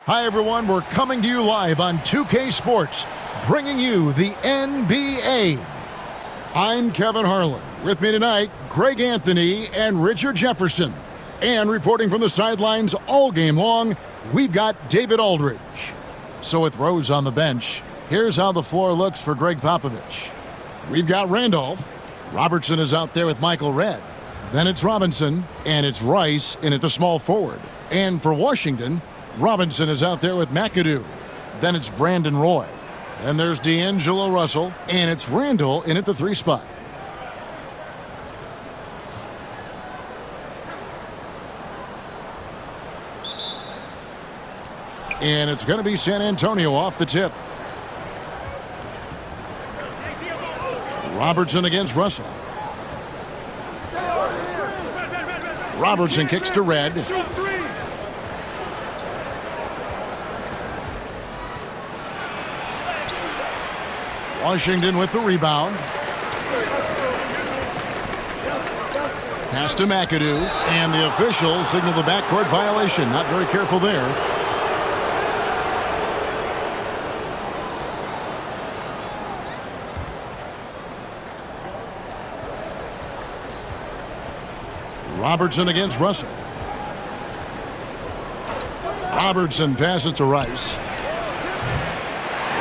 Hi, everyone. We're coming to you live on 2K Sports, bringing you the NBA. I'm Kevin Harlan. With me tonight, Greg Anthony and Richard Jefferson. And reporting from the sidelines all game long, we've got David Aldridge. So with Rose on the bench, here's how the floor looks for Greg Popovich. We've got Randolph. Robertson is out there with Michael Redd. Then it's Robinson, and it's Rice in at the small forward. And for Washington, Robinson is out there with Mcadoo. Then it's Brandon Roy. Then there's D'Angelo Russell, and it's Randall in at the 3 spot. And it's going to be San Antonio off the tip. Robertson against Russell. Robertson kicks to Redd. Washington with the rebound. Pass to Mcadoo, and the officials signal the backcourt violation. Not very careful there. Robertson against Russell. Robertson passes to Rice.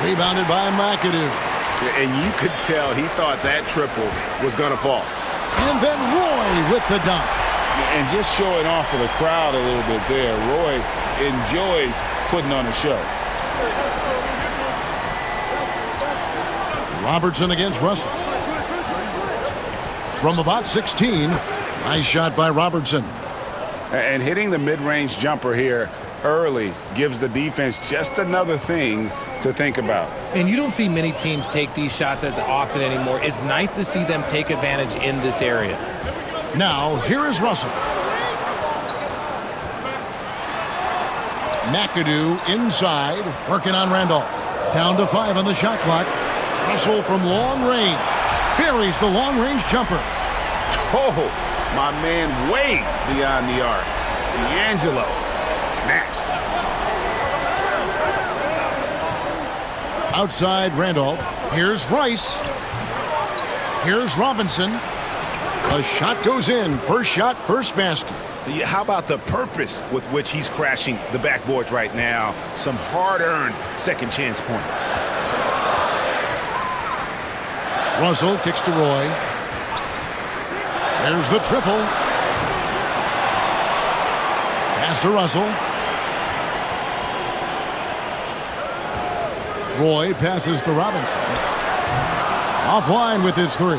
Rebounded by Mcadoo. And you could tell he thought that triple was going to fall. And then Roy with the dunk. And just showing off for the crowd a little bit there. Roy enjoys putting on a show. Robertson against Russell. From about 16, nice shot by Robertson. And hitting the mid-range jumper here early gives the defense just another thing to think about. And you don't see many teams take these shots as often anymore. It's nice to see them take advantage in this area. Now, here is Russell. Mcadoo inside, working on Randolph. Down to 5 on the shot clock. Russell from long range. Buries the long-range jumper. Oh, my man way beyond the arc. D'Angelo snatched. Outside Randolph. Here's Rice. Here's Robinson. The shot goes in. First shot, first basket. How about the purpose with which he's crashing the backboards right now? Some hard-earned second chance points. Russell kicks to Roy. There's the triple. Pass to Russell. Roy passes to Robinson. Offline with his 3.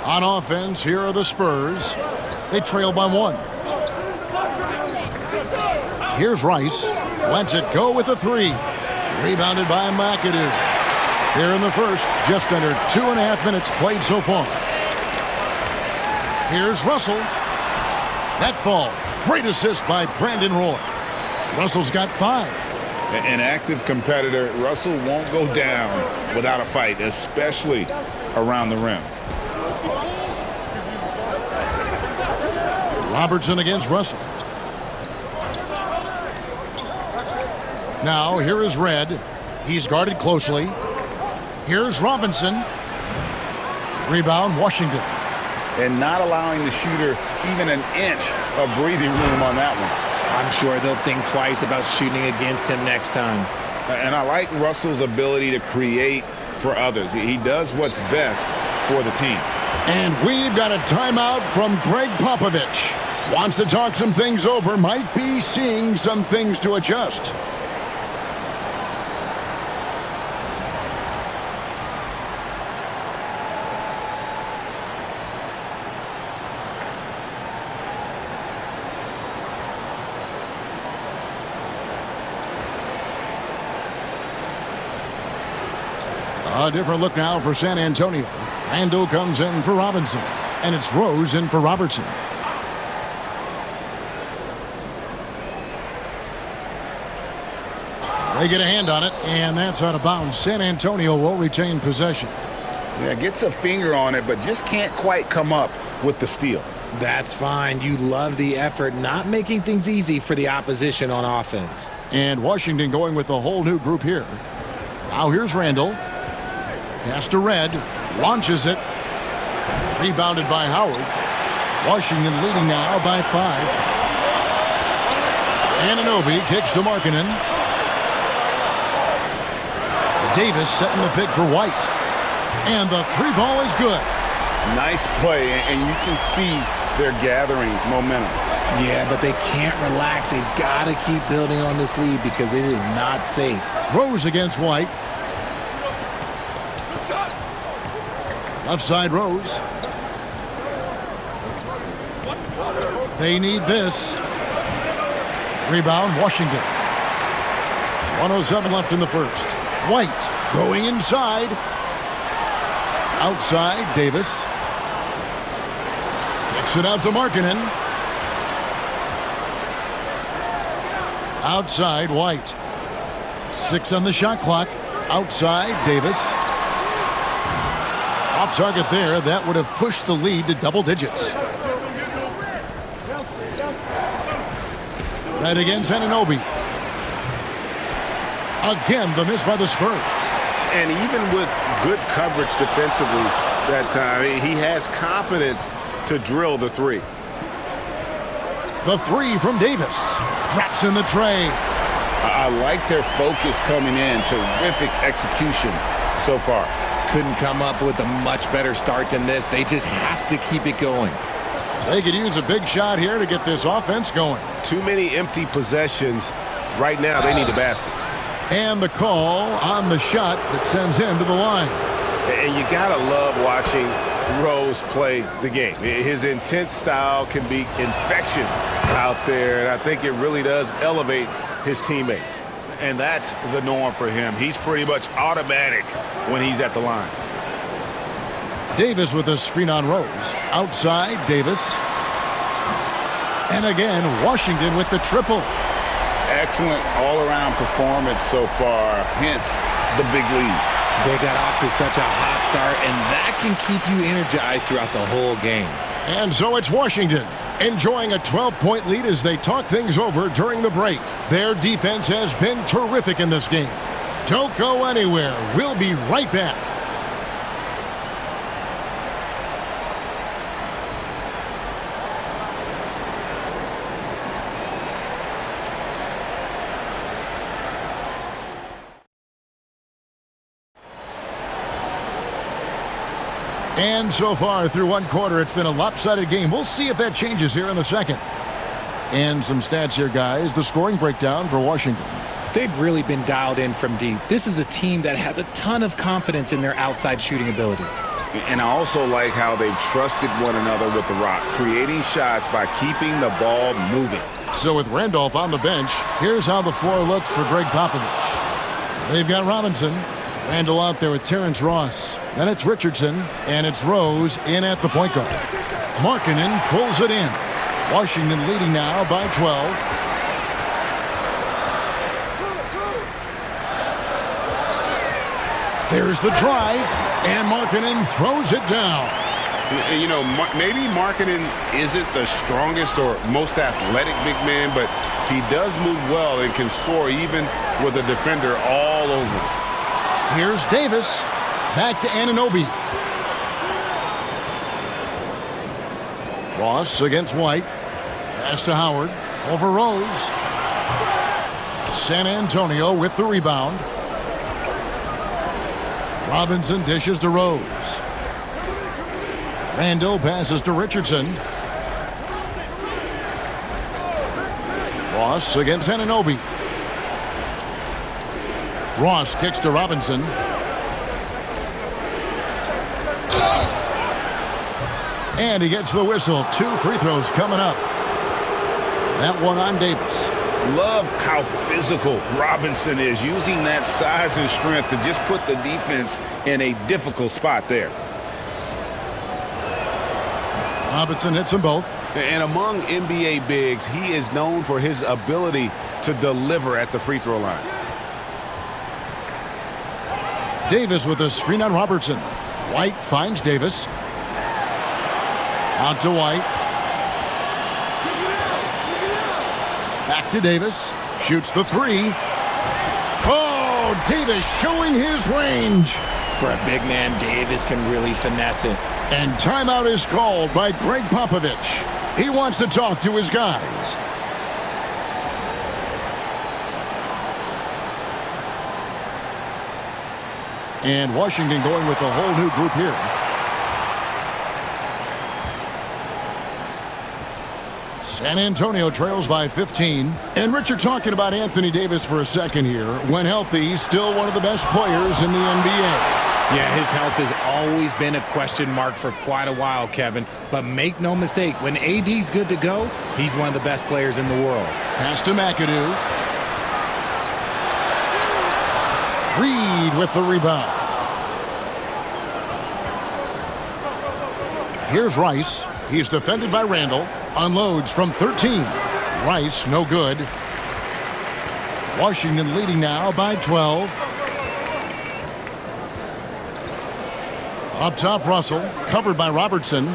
On offense, here are the Spurs. They trail by 1. Here's Rice. Lets it go with a 3. Rebounded by Mcadoo. Here in the first, just under 2.5 minutes played so far. Here's Russell. That falls. Great assist by Brandon Roy. Russell's got 5. An active competitor, Russell won't go down without a fight, especially around the rim. Robertson against Russell. Now, here is Redd. He's guarded closely. Here's Robinson. Rebound, Washington. And not allowing the shooter even an inch of breathing room on that one. I'm sure they'll think twice about shooting against him next time. And I like Russell's ability to create for others. He does what's best for the team. And we've got a timeout from Greg Popovich. Wants to talk some things over, might be seeing some things to adjust. A different look now for San Antonio. Randall comes in for Robinson. And it's Rose in for Robertson. They get a hand on it, and that's out of bounds. San Antonio will retain possession. Yeah, gets a finger on it, but just can't quite come up with the steal. That's fine. You love the effort, not making things easy for the opposition on offense. And Washington going with a whole new group here. Now here's Randall. Pass to Red. Launches it. Rebounded by Howard. Washington leading now by 5. Anunoby kicks to Markkanen. Davis setting the pick for White. And the 3 ball is good. Nice play, and you can see they're gathering momentum. Yeah, but they can't relax. They've got to keep building on this lead because it is not safe. Rose against White. Left side Rose. They need this. Rebound, Washington. 1:07 left in the first. White going inside. Outside, Davis. Kicks it out to Markkanen. Outside, White. 6 on the shot clock. Outside, Davis. Off target there. That would have pushed the lead to double digits. Right against Anunoby. Again, the miss by the Spurs. And even with good coverage defensively that time, he has confidence to drill the 3. The 3 from Davis. Drops in the tray. I like their focus coming in. Terrific execution so far. Couldn't come up with a much better start than this. They just have to keep it going. They could use a big shot here to get this offense going. Too many empty possessions. Right now, they need a basket. And the call on the shot that sends him to the line. And you gotta love watching Rose play the game. His intense style can be infectious out there, and I think it really does elevate his teammates. And that's the norm for him. He's pretty much automatic when he's at the line. Davis with a screen on Rose. Outside, Davis. And again, Washington with the triple. Excellent all-around performance so far, hence the big lead. They got off to such a hot start, and that can keep you energized throughout the whole game. And so it's Washington enjoying a 12-point lead as they talk things over during the break. Their defense has been terrific in this game. Don't go anywhere. We'll be right back. And so far through one quarter, it's been a lopsided game. We'll see if that changes here in the second. And some stats here, guys. The scoring breakdown for Washington. They've really been dialed in from deep. This is a team that has a ton of confidence in their outside shooting ability. And I also like how they've trusted one another with the rock, creating shots by keeping the ball moving. So with Randolph on the bench, here's how the floor looks for Greg Popovich. They've got Robinson. Randall out there with Terrence Ross. Then it's Richardson, and it's Rose in at the point guard. Markkanen pulls it in. Washington leading now by 12. There's the drive, and Markkanen throws it down. You know, maybe Markkanen isn't the strongest or most athletic big man, but he does move well and can score even with a defender all over him. Here's Davis. Back to Anunoby. Ross against White. Pass to Howard. Over Rose. San Antonio with the rebound. Robinson dishes to Rose. Randall passes to Richardson. Ross against Anunoby. Ross kicks to Robinson. And he gets the whistle. 2 free throws coming up. That one on Davis. Love how physical Robinson is, using that size and strength to just put the defense in a difficult spot there. Robinson hits them both. And among NBA bigs, he is known for his ability to deliver at the free throw line. Davis with a screen on Robertson. White finds Davis. Out to White. Back to Davis. Shoots the three. Oh, Davis showing his range. For a big man, Davis can really finesse it. And timeout is called by Greg Popovich. He wants to talk to his guys. And Washington going with a whole new group here. San Antonio trails by 15. And Richard, talking about Anthony Davis for a second here. When healthy, still one of the best players in the NBA. Yeah, his health has always been a question mark for quite a while, Kevin. But make no mistake, when AD's good to go, he's one of the best players in the world. Pass to Mcadoo. Reed with the rebound. Here's Rice. He's defended by Randall. Unloads from 13. Rice, no good. Washington leading now by 12. Up top, Russell, covered by Robertson.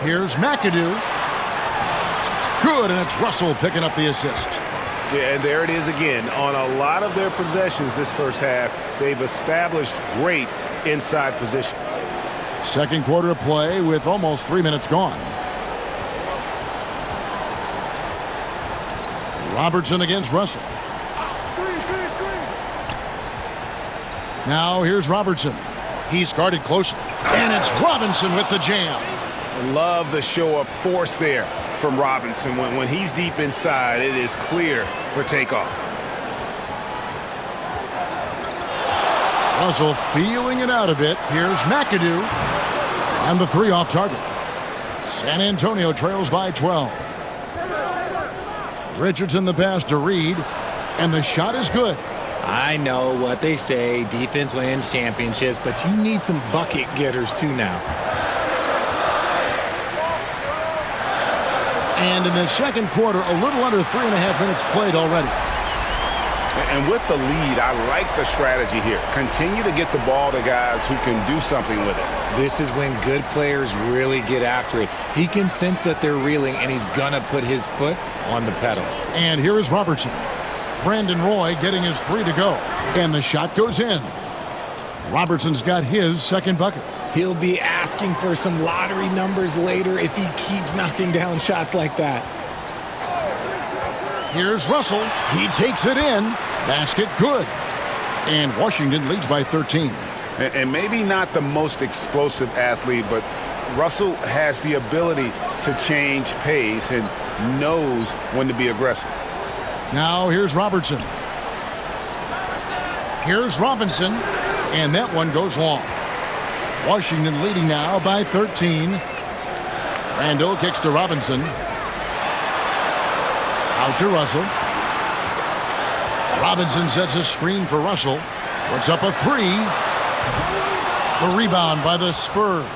Here's Mcadoo. Good, and it's Russell picking up the assist. Yeah, and there it is again. On a lot of their possessions this first half, they've established great inside position. Second quarter of play with almost 3 minutes gone. Robertson against Russell. Now here's Robertson. He's guarded closely. And it's Robinson with the jam. Love the show of force there from Robinson. When he's deep inside, it is clear for takeoff. Russell feeling it out a bit. Here's Mcadoo. And the three off target. San Antonio trails by 12. Richardson the pass to Reed. And the shot is good. I know what they say, defense wins championships, but you need some bucket getters too now. And in the second quarter, a little under 3.5 minutes played already. And with the lead, I like the strategy here. Continue to get the ball to guys who can do something with it. This is when good players really get after it. He can sense that they're reeling, and he's going to put his foot on the pedal. And here is Robertson. Brandon Roy getting his three to go. And the shot goes in. Robertson's got his second bucket. He'll be asking for some lottery numbers later if he keeps knocking down shots like that. Here's Russell. He takes it in. Basket good. And Washington leads by 13. And maybe not the most explosive athlete, but Russell has the ability to change pace and knows when to be aggressive. Now here's Robertson. Here's Robinson. And that one goes long. Washington leading now by 13. Randall kicks to Robinson. Out to Russell. Robinson sets a screen for Russell. Puts up a three. The rebound by the Spurs.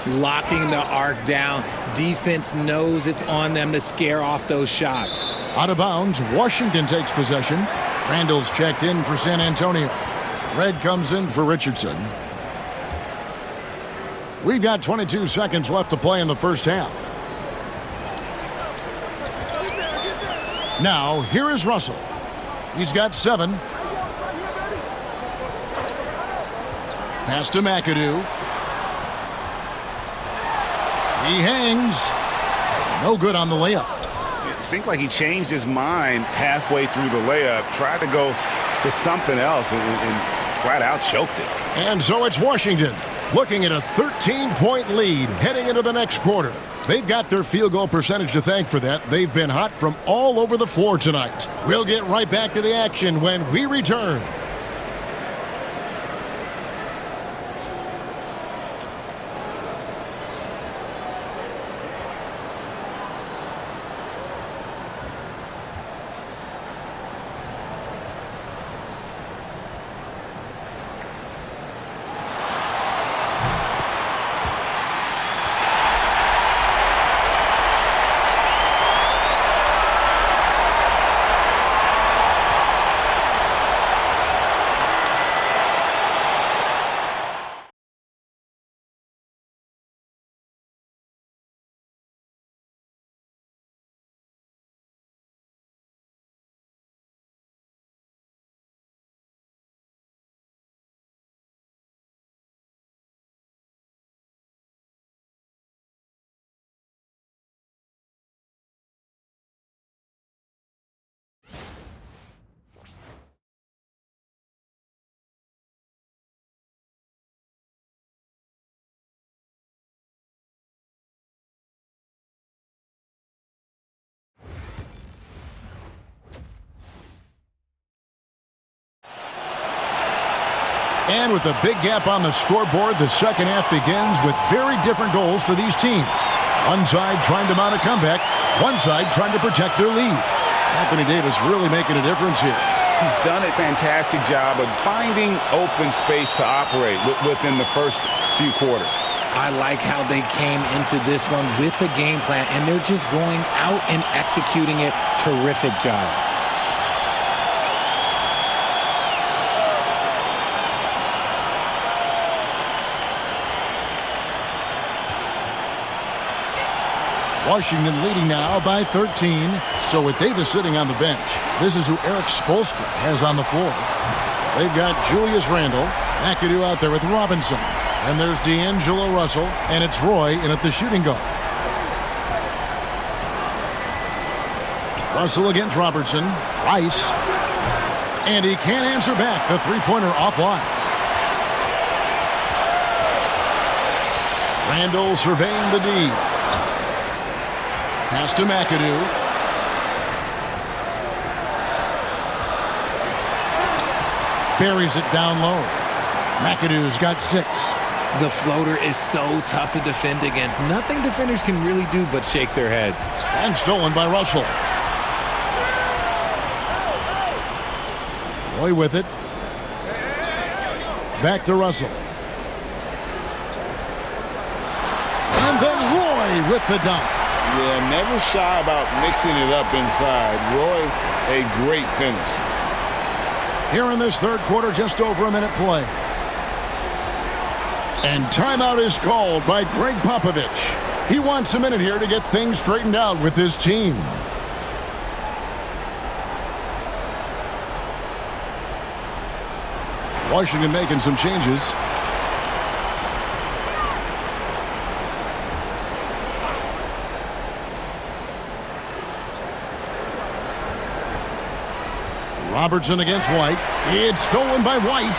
Locking the arc down. Defense knows it's on them to scare off those shots. Out of bounds, Washington takes possession. Randall's checked in for San Antonio. Red comes in for Richardson. We've got 22 seconds left to play in the first half. Now, here is Russell. He's got 7. Pass to Mcadoo. He hangs. No good on the layup. It seemed like he changed his mind halfway through the layup, tried to go to something else, and flat out choked it. And so it's Washington looking at a 13-point lead heading into the next quarter. They've got their field goal percentage to thank for that. They've been hot from all over the floor tonight. We'll get right back to the action when we return. And with a big gap on the scoreboard, the second half begins with very different goals for these teams. One side trying to mount a comeback, one side trying to protect their lead. Anthony Davis really making a difference here. He's done a fantastic job of finding open space to operate within the first few quarters. I like how they came into this one with a game plan, and they're just going out and executing it. Terrific job. Washington leading now by 13. So with Davis sitting on the bench, this is who Eric Spoelstra has on the floor. They've got Julius Randle, Mcadoo out there with Robinson. And there's D'Angelo Russell, and it's Roy in at the shooting guard. Russell against Robertson. Rice. And he can't answer back. The three-pointer offline. Randle surveying the D. Pass to Mcadoo. Buries it down low. Mcadoo's got 6. The floater is so tough to defend against. Nothing defenders can really do but shake their heads. And stolen by Russell. Roy with it. Back to Russell. And then Roy with the dunk. Yeah, never shy about mixing it up inside. Roy, a great finish. Here in this third quarter, just over a minute play. And timeout is called by Greg Popovich. He wants a minute here to get things straightened out with his team. Washington making some changes. Robertson against White. It's stolen by White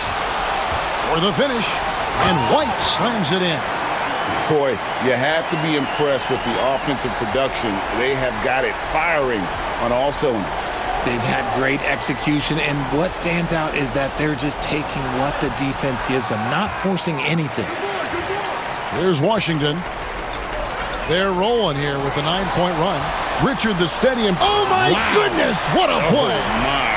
for the finish. And White slams it in. Boy, you have to be impressed with the offensive production. They have got it firing on all cylinders. They've had great execution, and what stands out is that they're just taking what the defense gives them, not forcing anything. Here's Washington. They're rolling here with a 9-point run. Richard the Stadium. Oh, my goodness. What a play. Oh, my.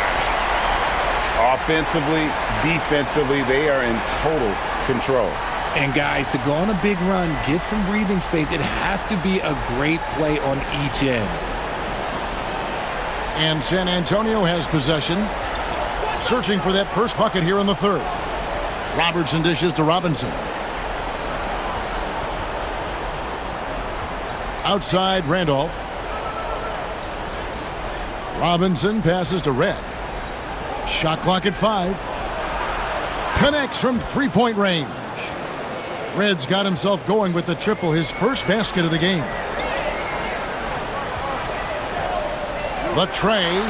Offensively, defensively, they are in total control. And guys, to go on a big run, get some breathing space, it has to be a great play on each end. And San Antonio has possession. Searching for that first bucket here in the third. Robertson dishes to Robinson. Outside Randolph. Robinson passes to Red. Shot clock at 5. Connects from three-point range. Red's got himself going with the triple, his first basket of the game. The tray.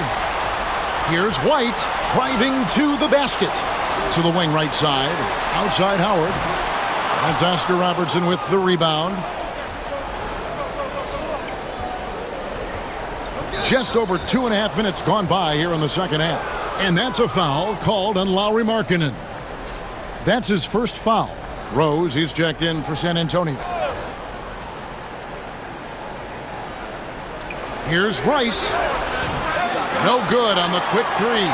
Here's White driving to the basket. To the wing right side. Outside Howard. That's Oscar Robertson with the rebound. Just over 2.5 minutes gone by here in the second half. And that's a foul called on Lauri Markkanen. That's his first foul. Rose, he's checked in for San Antonio. Here's Rice. No good on the quick three.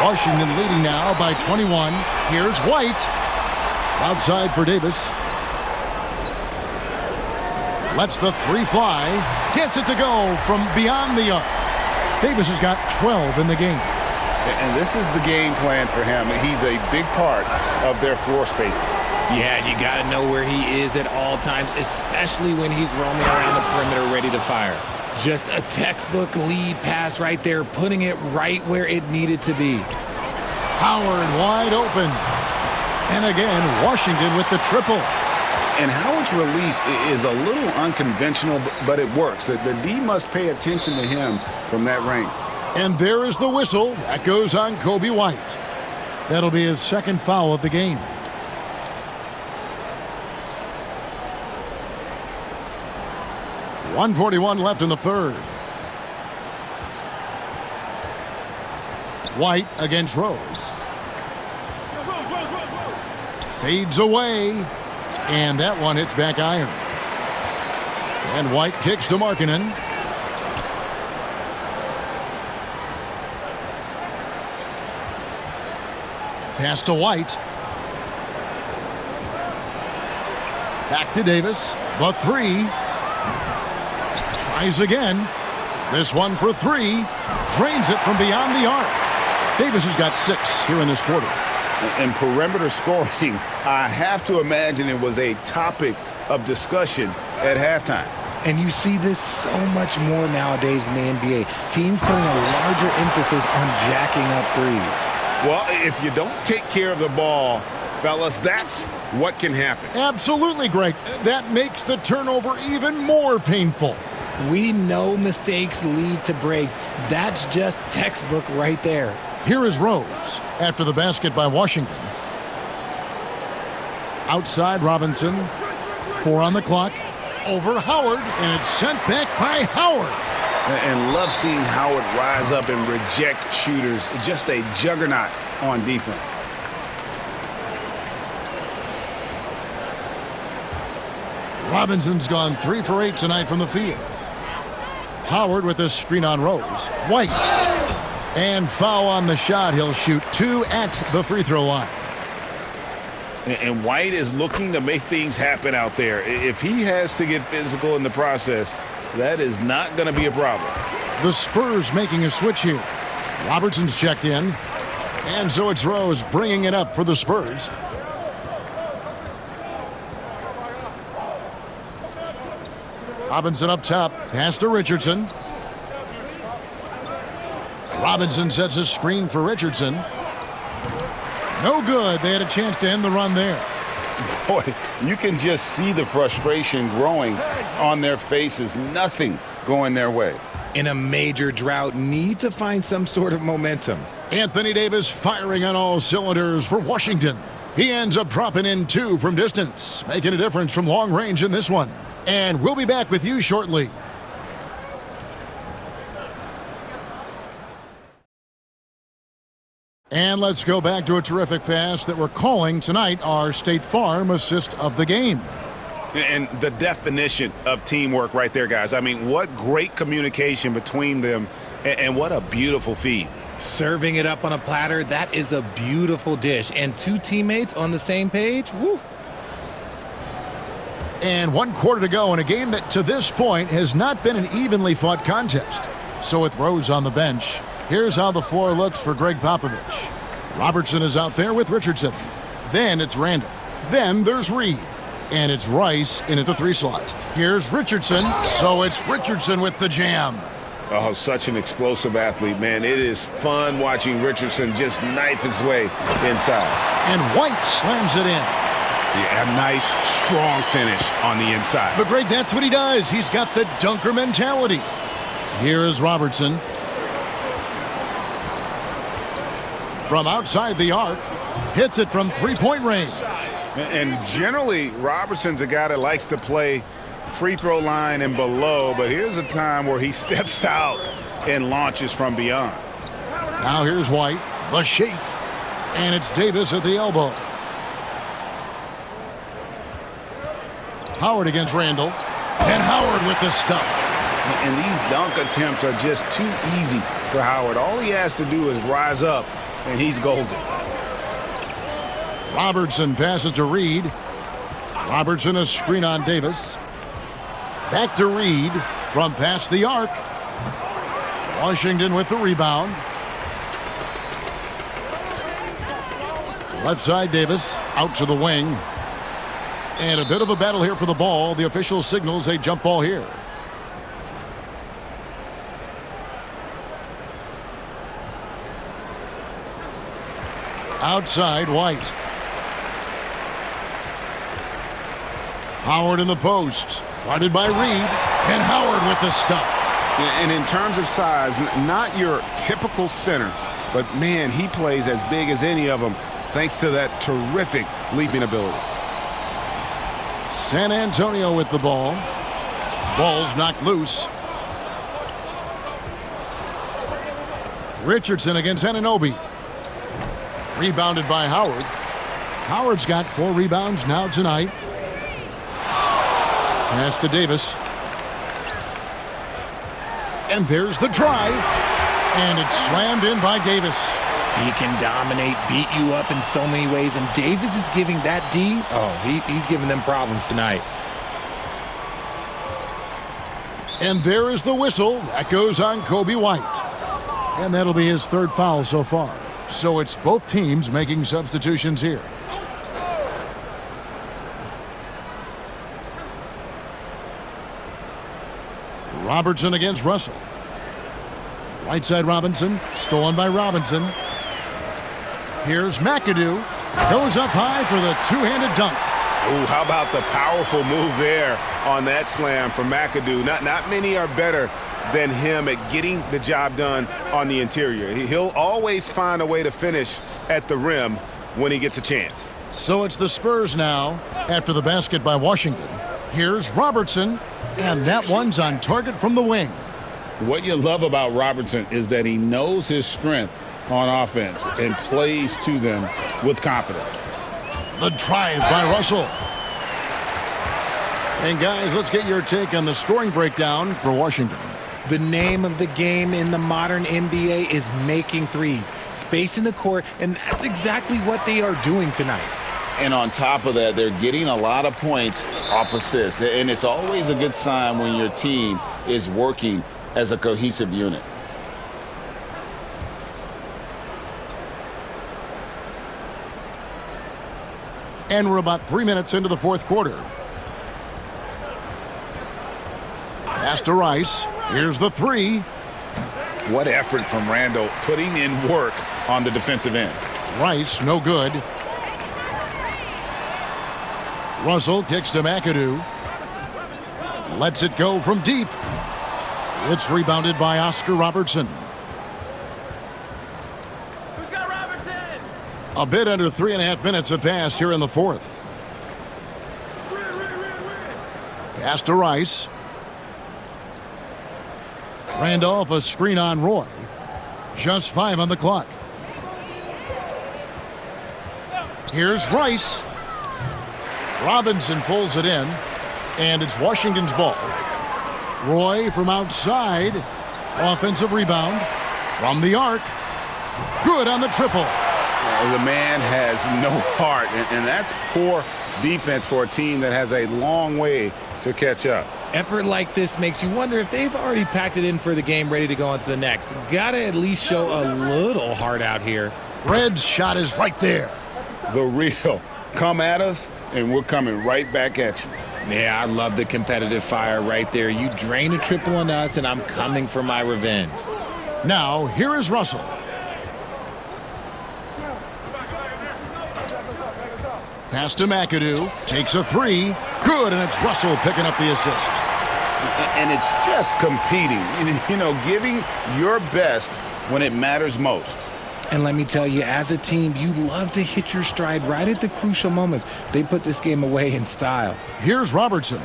Washington leading now by 21. Here's White. Outside for Davis. Lets the three fly. Gets it to go from beyond the arc. Davis has got 12 in the game. And this is the game plan for him. He's a big part of their floor space. Yeah, you got to know where he is at all times, especially when he's roaming around the perimeter ready to fire. Just a textbook lead pass right there, putting it right where it needed to be. Howard wide open. And again, Washington with the triple. And Howard's release is a little unconventional, but it works. The D must pay attention to him from that range. And there is the whistle. That goes on Kobe White. That'll be his second foul of the game. .141 left in the third. White against Rose. Fades away. And that one hits back iron. And White kicks to Markkanen. Pass to White. Back to Davis. The three. Tries again. This one for three. Drains it from beyond the arc. Davis has got 6 here in this quarter. And perimeter scoring, I have to imagine it was a topic of discussion at halftime. And you see this so much more nowadays in the NBA. Teams putting a larger emphasis on jacking up threes. Well, if you don't take care of the ball, fellas, that's what can happen. Absolutely, Greg. That makes the turnover even more painful. We know mistakes lead to breaks. That's just textbook right there. Here is Rose after the basket by Washington. Outside Robinson. 4 on the clock. Over Howard, and it's sent back by Howard. And love seeing Howard rise up and reject shooters. Just a juggernaut on defense. Robinson's gone 3 for 8 tonight from the field. Howard with this screen on Rose. White. And foul on the shot. He'll shoot 2 at the free throw line. And White is looking to make things happen out there. If he has to get physical in the process, that is not going to be a problem. The Spurs making a switch here. Robertson's checked in. And so it's Rose bringing it up for the Spurs. Robinson up top. Pass to Richardson. Robinson sets a screen for Richardson. No good. They had a chance to end the run there. Boy, you can just see the frustration growing on their faces. Nothing going their way. In a major drought, need to find some sort of momentum. Anthony Davis firing on all cylinders for Washington. He ends up dropping in 2 from distance, making a difference from long range in this one. And we'll be back with you shortly. And let's go back to a terrific pass that we're calling tonight our State Farm assist of the game. And the definition of teamwork right there, guys. I mean, what great communication between them, and what a beautiful feed. Serving it up on a platter, that is a beautiful dish. And 2 teammates on the same page, woo. And 1 quarter to go in a game that to this point has not been an evenly fought contest. So with Rose on the bench, here's how the floor looks for Greg Popovich. Robertson is out there with Richardson. Then it's Randall. Then there's Reed. And it's Rice in at the 3 slot. Here's Richardson. So it's Richardson with the jam. Oh, such an explosive athlete, man. It is fun watching Richardson just knife his way inside. And White slams it in. Yeah, a nice, strong finish on the inside. But Greg, that's what he does. He's got the dunker mentality. Here is Robertson. From outside the arc, hits it from 3-point range. And generally, Robertson's a guy that likes to play free throw line and below, but here's a time where he steps out and launches from beyond. Now here's White, the shake, and it's Davis at the elbow. Howard against Randall, and Howard with the stuff. And these dunk attempts are just too easy for Howard. All he has to do is rise up, and he's golden. Robertson passes to Reed. Robertson a screen on Davis. Back to Reed from past the arc. Washington with the rebound. Left side Davis out to the wing. And a bit of a battle here for the ball. The official signals a jump ball here. Outside White. Howard in the post. Guarded by Reed. And Howard with the stuff. And in terms of size, not your typical center, but man, he plays as big as any of them thanks to that terrific leaping ability. San Antonio with the ball. Ball's knocked loose. Richardson against Anunoby. Rebounded by Howard. Howard's got 4 rebounds now tonight. Pass to Davis. And there's the drive. And it's slammed in by Davis. He can dominate, beat you up in so many ways, and Davis is giving that D. Oh, he's giving them problems tonight. And there is the whistle. That goes on Kobe White. And that'll be his 3rd foul so far. So it's both teams making substitutions here. Robertson against Russell. Right side Robinson. Stolen by Robinson. Here's Mcadoo. Goes up high for the two-handed dunk. Ooh, how about the powerful move there on that slam from Mcadoo? Not many are better than him at getting the job done on the interior. He'll always find a way to finish at the rim when he gets a chance. So it's the Spurs now after the basket by Washington. Here's Robertson, and that one's on target from the wing. What you love about Robertson is that he knows his strength on offense and plays to them with confidence. The drive by Russell. And guys, let's get your take on the scoring breakdown for Washington. The name of the game in the modern NBA is making threes. Space in the court, and that's exactly what they are doing tonight. And on top of that, they're getting a lot of points off assists. And it's always a good sign when your team is working as a cohesive unit. And we're about 3 minutes into the 4th quarter. Pass to Rice. Here's the 3. What effort from Randall putting in work on the defensive end. Rice, no good. Russell kicks to Mcadoo. Lets it go from deep. It's rebounded by Oscar Robertson. Who's got Robertson? A bit under 3.5 minutes have passed here in the 4th. Pass to Rice. Randolph, a screen on Roy. Just 5 on the clock. Here's Rice. Robinson pulls it in, and it's Washington's ball. Roy from outside. Offensive rebound from the arc. Good on the triple. The man has no heart, and that's poor defense for a team that has a long way to catch up. Effort like this makes you wonder if they've already packed it in for the game, ready to go on to the next. Gotta at least show a little heart out here. Red's shot is right there. The real. Come at us, and we're coming right back at you. Yeah, I love the competitive fire right there. You drain a triple on us, and I'm coming for my revenge. Now, here is Russell. Pass to Mcadoo. Takes a 3. Good, and it's Russell picking up the assist. And it's just competing, giving your best when it matters most. And let me tell you, as a team, you love to hit your stride right at the crucial moments. They put this game away in style. Here's Robertson.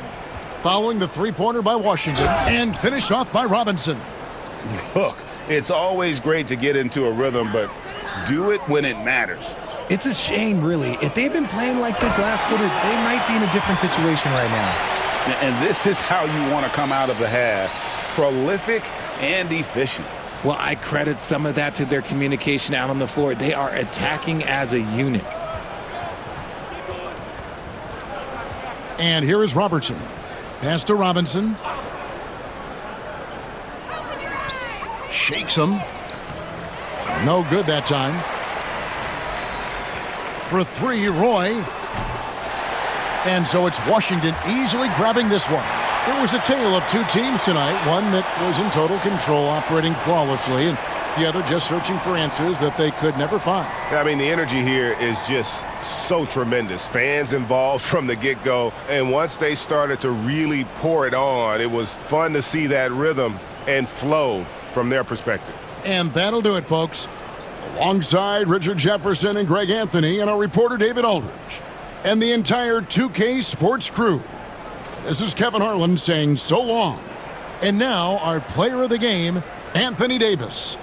Following the 3-pointer by Washington and finished off by Robinson. Look, it's always great to get into a rhythm, but do it when it matters. It's a shame, really. If they'd been playing like this last quarter, they might be in a different situation right now. And this is how you want to come out of the half. Prolific and efficient. Well, I credit some of that to their communication out on the floor. They are attacking as a unit. And here is Robertson. Pass to Robinson. Shakes him. No good that time. For 3, Roy. And so it's Washington easily grabbing this one. It was a tale of 2 teams tonight, one that was in total control, operating flawlessly, and the other just searching for answers that they could never find. I mean, the energy here is just so tremendous. Fans involved from the get-go, and once they started to really pour it on, it was fun to see that rhythm and flow from their perspective. And that'll do it, folks. Alongside Richard Jefferson and Greg Anthony and our reporter David Aldridge and the entire 2K Sports crew, this is Kevin Harlan saying so long. And now our player of the game, Anthony Davis.